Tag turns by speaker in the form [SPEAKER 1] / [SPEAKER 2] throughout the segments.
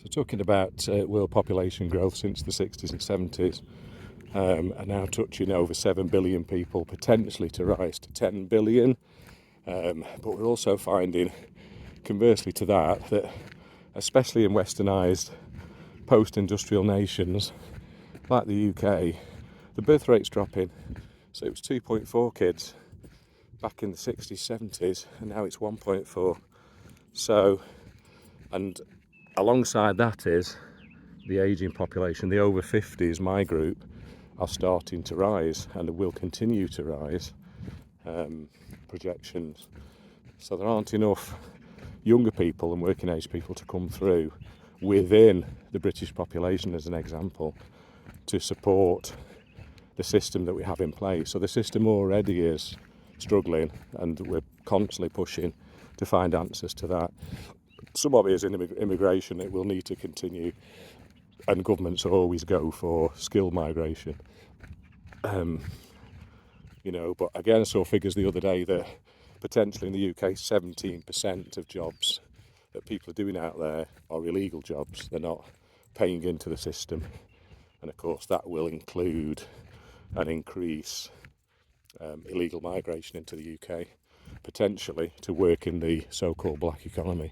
[SPEAKER 1] So talking about world population growth since the 60s and 70s, are now touching over 7 billion people, potentially to rise to 10 billion. But we're also finding, conversely to that, that especially in westernised post-industrial nations like the UK, the birth rate's dropping. So it was 2.4 kids back in the 60s, 70s, and now it's 1.4. So, and alongside that is the ageing population. The over 50s, my group, are starting to rise and will continue to rise, projections. So there aren't enough younger people and working age people to come through within the British population, as an example, to support the system that we have in place. So the system already is struggling, and we're constantly pushing to find answers to that. Some of it is in immigration. It will need to continue, and governments always go for skill migration. But again, I saw figures the other day that potentially in the UK 17% of jobs that people are doing out there are illegal jobs. They're not paying into the system, and of course that will include an increase illegal migration into the UK, potentially to work in the so-called black economy.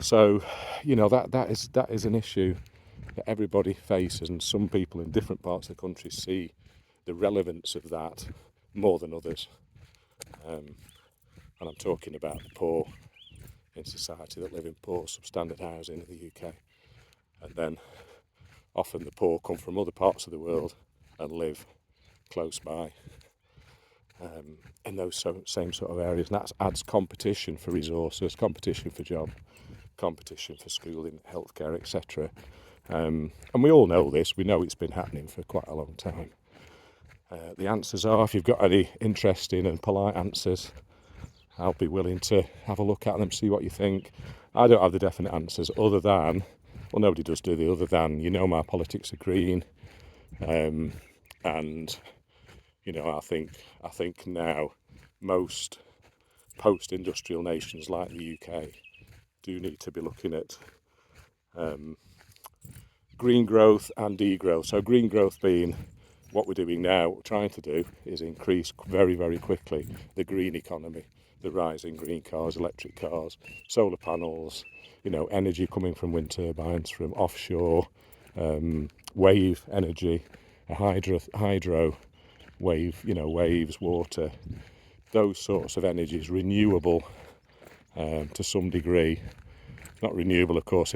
[SPEAKER 1] So, that is an issue that everybody faces, and some people in different parts of the country see the relevance of that more than others. And I'm talking about the poor in society that live in poor substandard housing in the UK. And then often the poor come from other parts of the world and live close by in those same sort of areas. And that adds competition for resources, competition for job, competition for schooling, healthcare, etc. And we all know this. We know it's been happening for quite a long time. The answers are, if you've got any interesting and polite answers, I'll be willing to have a look at them, see what you think. I don't have the definite answers other than, well, nobody does, do they, other than, my politics are green. And, I think now most post-industrial nations like the UK do need to be looking at green growth and degrowth. So green growth being what we're doing now, what we're trying to do is increase very, very quickly the green economy, the rise in green cars, electric cars, solar panels, energy coming from wind turbines, from offshore, wave energy, hydro wave, waves, water, those sorts of energies, renewable to some degree. Not renewable, of course,